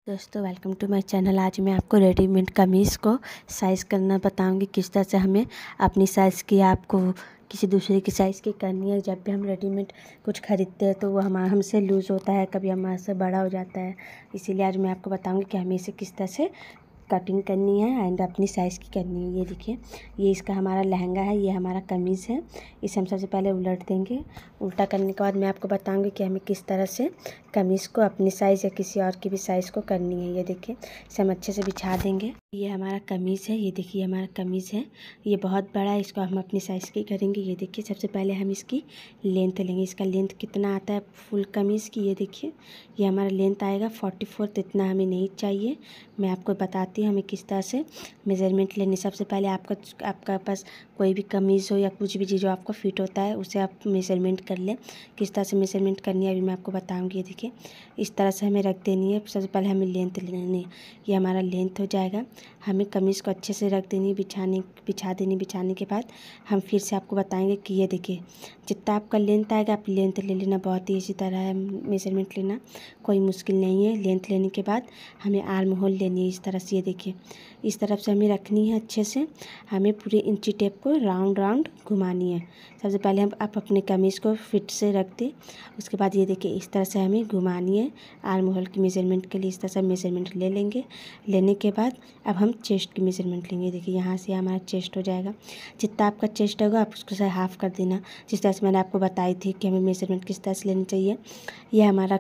दोस्तों welcome to my channel. आज मैं आपको रेडीमेड कमीज़ को साइज़ करना बताऊंगी, किस तरह से हमें अपनी साइज़ की आपको किसी दूसरे की साइज़ की करनी है। जब भी हम रेडीमेड कुछ ख़रीदते हैं तो वो हमसे लूज़ होता है, कभी हमारे से बड़ा हो जाता है। इसीलिए आज मैं आपको बताऊंगी कि हमें इसे किस तरह से कटिंग करनी है एंड अपनी साइज़ की करनी है। ये देखिए, ये इसका हमारा लहंगा है, ये हमारा कमीज़ है। इसे हम सबसे पहले उलट देंगे। उल्टा करने के बाद मैं आपको बताऊंगी कि हमें किस तरह से कमीज़ को अपनी साइज़ या किसी और की भी साइज़ को करनी है। ये देखिए, इसे हम अच्छे से बिछा देंगे। ये हमारा कमीज़ है, ये देखिए हमारा कमीज़ है। ये बहुत बड़ा है, इसको हम अपनी साइज़ की करेंगे। ये देखिए, सबसे पहले हम इसकी लेंथ लेंगे। इसका लेंथ कितना आता है फुल कमीज़ की, ये देखिए ये हमारा लेंथ आएगा 44। तो इतना हमें नहीं चाहिए। मैं आपको बताती हूँ हमें किस तरह से मेज़रमेंट लेनी। सबसे पहले आपका पास कोई भी कमीज़ हो या कुछ भी चीज़ हो आपको फिट होता है, उसे आप मेज़रमेंट कर लें। किस तरह से मेज़रमेंट करनी है अभी मैं आपको बताऊँगी। ये देखिए, इस तरह से हमें रख देनी है। सबसे पहले हमें लेंथ लेनी है। ये हमारा लेंथ हो जाएगा। हमें कमीज़ को अच्छे से रख देनी, बिछा देनी। बिछाने के बाद हम फिर से आपको बताएंगे कि ये देखिए, जितना आपका लेंथ आएगा आप लेंथ ले लेना। बहुत ही इसी तरह है मेज़रमेंट लेना, कोई मुश्किल नहीं है। लेंथ लेने के बाद हमें आर्म होल लेनी है इस तरह से। ये देखिए, इस तरफ से हमें रखनी है अच्छे से। हमें पूरे इंची टेप को राउंड राउंड घुमानी है। सबसे पहले आप अपने कमीज़ को फिट से रख दें। उसके बाद ये देखिए, इस तरह से हमें घुमानी है। आर्म होल की मेज़रमेंट के लिए इस तरह से मेज़रमेंट ले लेंगे। लेने के बाद अब हम चेस्ट की मेज़रमेंट लेंगे। देखिए, यहाँ से हमारा चेस्ट हो जाएगा। जितना आपका चेस्ट होगा आप उसको से हाफ़ कर देना। जिस तरह से मैंने आपको बताई थी कि हमें मेज़रमेंट किस तरह से लेनी चाहिए। ये हमारा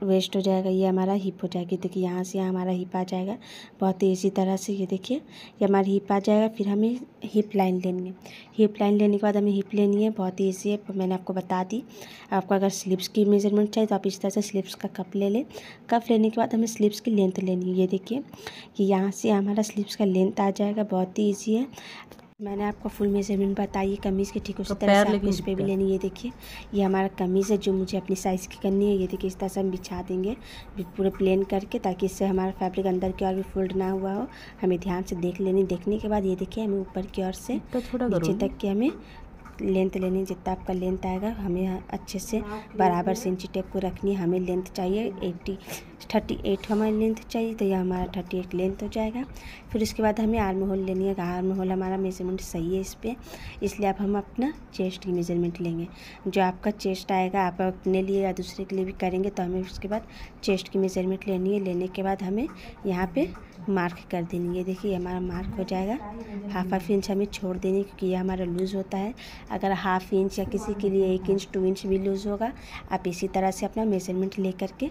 वेस्ट हो जाएगा, ये हमारा हिप हो जाएगी। देखिए, यहाँ से हमारा हिप आ जाएगा बहुत ही इसी तरह से। ये देखिए, ये हमारा हिप आ जाएगा। फिर हमें हिप लाइन लेनी है। हिप लाइन लेने के बाद हमें हिप लेनी है, बहुत ही ईजी है, मैंने आपको बता दी। आपको अगर स्लीव्स की मेज़रमेंट चाहिए तो आप इस तरह से स्लीव्स का कप ले लें। कप लेने के बाद हमें स्लीव्स की लेंथ लेनी है। ये देखिए, कि यहाँ से हमारा स्लीव्स का लेंथ आ जाएगा, बहुत ही ईजी है। मैंने आपको फुल मेज़रमेंट बताई कमीज़ की, ठीक उसी तरह से आपको इस पर भी लेनी है। ये देखिए, ये हमारा कमीज़ है जो मुझे अपनी साइज़ की करनी है। ये देखिए, इस तरह से हम बिछा देंगे पूरे प्लेन करके, ताकि इससे हमारा फैब्रिक अंदर की ओर भी फोल्ड ना हुआ हो। हमें ध्यान से देख लेनी। देखने के बाद ये देखिए, हमें ऊपर की ओर से नीचे तक की हमें लेंथ लेनी। जितना आपका लेंथ आएगा हमें अच्छे से बराबर से इंची टेप को रखनी है। हमें लेंथ चाहिए 38 हमारी लेंथ चाहिए, तो यह हमारा 38 लेंथ हो जाएगा। फिर उसके बाद हमें आर्म होल लेनी है। आर्म होल हमारा मेज़रमेंट सही है इस पर, इसलिए अब हम अपना चेस्ट की मेज़रमेंट लेंगे। जो आपका चेस्ट आएगा आप अपने लिए या दूसरे के लिए भी करेंगे, तो हमें उसके बाद चेस्ट की मेज़रमेंट लेनी है। लेने के बाद हमें यहाँ पे मार्क कर देनी है। देखिए, हमारा मार्क हो जाएगा। हाफ इंच हमें छोड़ देनी, क्योंकि ये हमारा लूज़ होता है। अगर हाफ इंच या किसी के लिए 1 इंच 2 इंच भी लूज़ होगा, आप इसी तरह से अपना मेज़रमेंट ले करके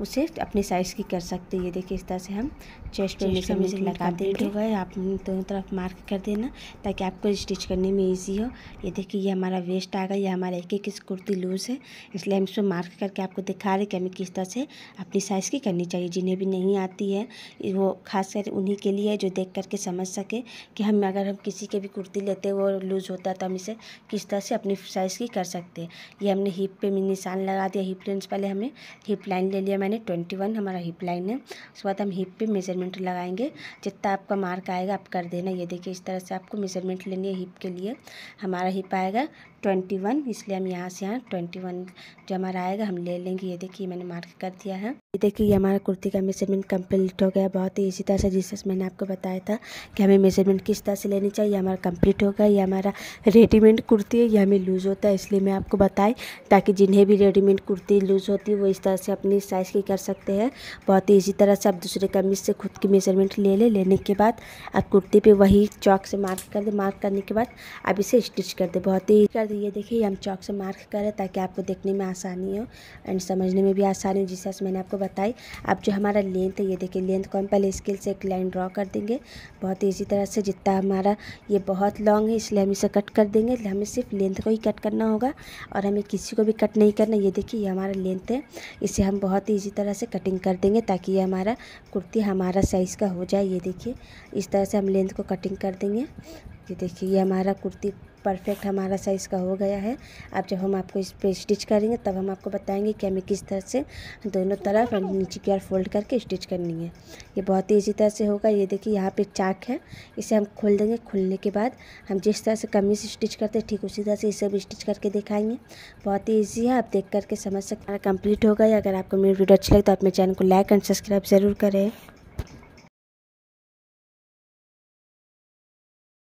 उसे अपनी साइज़ की कर सकते हैं। ये देखिए, इस तरह से हम चेस्ट पे मेज़रमेंट लगा देंगे। होगा आप दोनों तरफ मार्क कर देना, ताकि आपको स्टिच करने में ईजी हो। ये देखिए, ये हमारा वेस्ट आ गया। ये हमारा एक कुर्ती लूज़ है, इसलिए हम इसको मार्क करके आपको दिखा रहे कि हमें किस तरह से अपनी साइज़ की करनी चाहिए। जिन्हें भी नहीं आती है वो खासकर उन्हीं के लिए, जो देख करके समझ सके कि अगर हम किसी के भी कुर्ती लेते हैं वो लूज़ होता है तो हम इसे किस तरह से अपनी साइज़ की कर सकते हैं। ये हमने हिप पे निशान लगा दिया। हिप लाइन पहले हमें हिप लाइन ले लिया मैंने 21 हमारा हिप लाइन है। उसके बाद हम हिप पे मेज़रमेंट लगाएंगे। जितना आपका मार्क आएगा आप कर देना। ये देखिए, इस तरह से आपको मेज़रमेंट लेनी है। हिप के लिए हमारा हिप आएगा 21, इसलिए हम यहाँ से 21 जो हमारा आएगा हम ले लेंगे। ये देखिए, मैंने मार्क कर दिया है। ये देखिए, ये हमारा कुर्ती का मेज़रमेंट कंप्लीट हो गया बहुत ही इसी तरह से, जिस मैंने आपको बताया था कि हमें मेज़रमेंट किस तरह से लेनी चाहिए। हमारा कंप्लीट हो गया। ये हमारा रेडीमेड कुर्ती है, ये हमें लूज़ होता है, इसलिए मैं आपको बताई, ताकि जिन्हें भी रेडीमेड कुर्ती लूज़ होती है वो इस तरह से अपनी साइज़ की कर सकते हैं। बहुत ही इसी तरह से आप दूसरे कमीज़ से खुद की मेज़रमेंट ले लें। लेने के बाद आप कुर्ती पे वही चॉक से मार्क कर दें। मार्क करने के बाद आप इसे स्टिच कर दें। बहुत ही कर दिए। देखिए, हम चॉक से मार्क करें ताकि आपको देखने में आसानी हो एंड समझने में भी आसानी हो, जिस तरह से मैंने आपको बताई। अब जो हमारा लेंथ है, ये देखिए, लेंथ को हम पहले स्केल से एक लाइन ड्रॉ कर देंगे बहुत ही इसी तरह से। जितना हमारा ये बहुत लॉन्ग है इसलिए हम इसे कट कर देंगे। हमें सिर्फ लेंथ को ही कट करना होगा और हमें किसी को भी कट नहीं करना। ये देखिए, ये हमारा लेंथ है, इसे हम बहुत ही इसी तरह से कटिंग कर देंगे ताकि ये हमारा कुर्ती हमारा साइज़ का हो जाए। ये देखिए, इस तरह से हम लेंथ को कटिंग कर देंगे। ये देखिए, ये हमारा कुर्ती परफेक्ट हमारा साइज़ का हो गया है। अब जब हम आपको इस पे स्टिच करेंगे तब हम आपको बताएंगे कि हमें किस तरह से दोनों तरफ नीचे की ओर फोल्ड करके स्टिच करनी है। ये बहुत ही ईजी तरह से होगा। ये देखिए यहाँ पे चाक है, इसे हम खोल देंगे। खुलने के बाद हम जिस तरह से कमीज स्टिच करते हैं ठीक उसी तरह से इसे भी स्टिच करके दिखाएंगे। बहुत ही ईजी है, आप देख करके समझ सकते हैं। कंप्लीट हो गया। अगर आपको मेरी वीडियो अच्छी लगे तो आप मेरे चैनल को लाइक एंड सब्सक्राइब ज़रूर करें।